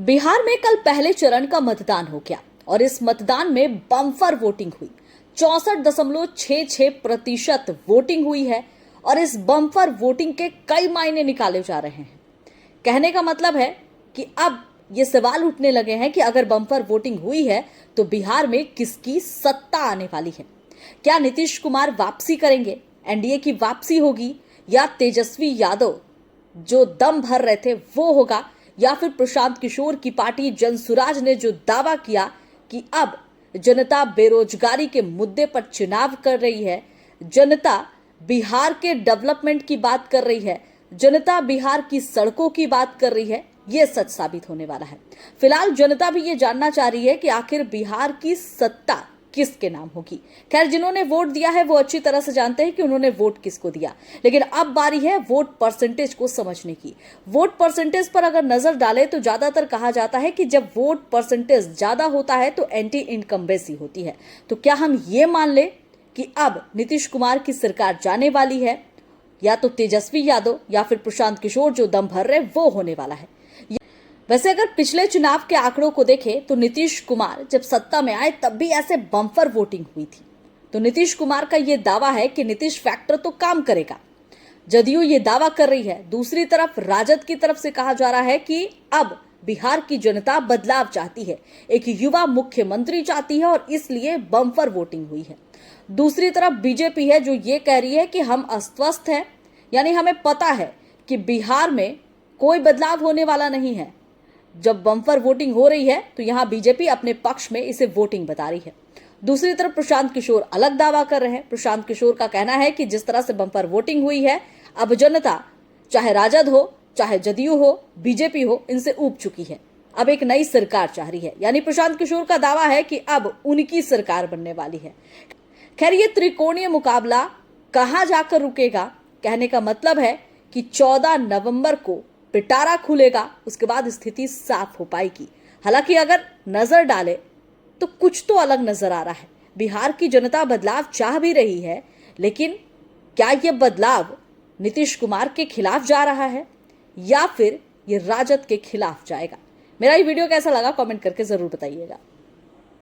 बिहार में कल पहले चरण का मतदान हो गया और इस मतदान में बम्पर वोटिंग हुई। 64.66% वोटिंग हुई है और इस बम्पर वोटिंग के कई मायने निकाले जा रहे हैं। कहने का मतलब है कि अब ये सवाल उठने लगे हैं कि अगर बम्पर वोटिंग हुई है तो बिहार में किसकी सत्ता आने वाली है। क्या नीतीश कुमार वापसी करेंगे, एनडीए की वापसी होगी, या तेजस्वी यादव जो दम भर रहे थे वो होगा, या फिर प्रशांत किशोर की पार्टी जनसुराज ने जो दावा किया कि अब जनता बेरोजगारी के मुद्दे पर चुनाव कर रही है, जनता बिहार के डेवलपमेंट की बात कर रही है, जनता बिहार की सड़कों की बात कर रही है, ये सच साबित होने वाला है। फिलहाल जनता भी ये जानना चाह रही है कि आखिर बिहार की सत्ता किसके नाम होगी। खैर, जिन्होंने वोट दिया है वो अच्छी तरह से जानते हैं कि उन्होंने वोट किसको दिया, लेकिन अब बारी है वोट परसेंटेज को समझने की। वोट परसेंटेज पर अगर नजर डालें तो ज्यादातर कहा जाता है कि जब वोट परसेंटेज ज्यादा होता है तो एंटी इनकम्बेंसी होती है। तो क्या हम ये मान ले कि अब नीतीश कुमार की सरकार जाने वाली है, या तो तेजस्वी यादव या फिर प्रशांत किशोर जो दम भर रहे वो होने वाला है। वैसे अगर पिछले चुनाव के आंकड़ों को देखें तो नीतीश कुमार जब सत्ता में आए तब भी ऐसे बम्पर वोटिंग हुई थी। तो नीतीश कुमार का यह दावा है कि नीतीश फैक्टर तो काम करेगा, जदयू ये दावा कर रही है। दूसरी तरफ राजद की तरफ से कहा जा रहा है कि अब बिहार की जनता बदलाव चाहती है, एक युवा मुख्यमंत्री चाहती है और इसलिए बम्पर वोटिंग हुई है। दूसरी तरफ बीजेपी है जो ये कह रही है कि हम अस्वस्थ हैं, यानी हमें पता है कि बिहार में कोई बदलाव होने वाला नहीं है। जब बम्पर वोटिंग हो रही है तो यहां बीजेपी अपने पक्ष में इसे वोटिंग बता रही है। दूसरी तरफ प्रशांत किशोर अलग दावा कर रहे हैं। प्रशांत किशोर का कहना है कि जिस तरह से बम्पर वोटिंग हुई है, अब जनता चाहे राजद हो, चाहे जदयू हो, बीजेपी हो, इनसे ऊब चुकी है। अब एक नई सरकार चाह रही है, यानी प्रशांत किशोर का दावा है कि अब उनकी सरकार बनने वाली है। खैर, ये त्रिकोणीय मुकाबला कहां जाकर रुकेगा, कहने का मतलब है कि 14 नवंबर को पिटारा खुलेगा, उसके बाद स्थिति साफ हो पाएगी। हालांकि अगर नजर डाले तो कुछ तो अलग नजर आ रहा है। बिहार की जनता बदलाव चाह भी रही है, लेकिन क्या यह बदलाव नीतीश कुमार के खिलाफ जा रहा है या फिर यह राजद के खिलाफ जाएगा? मेरा ये वीडियो कैसा लगा कमेंट करके जरूर बताइएगा।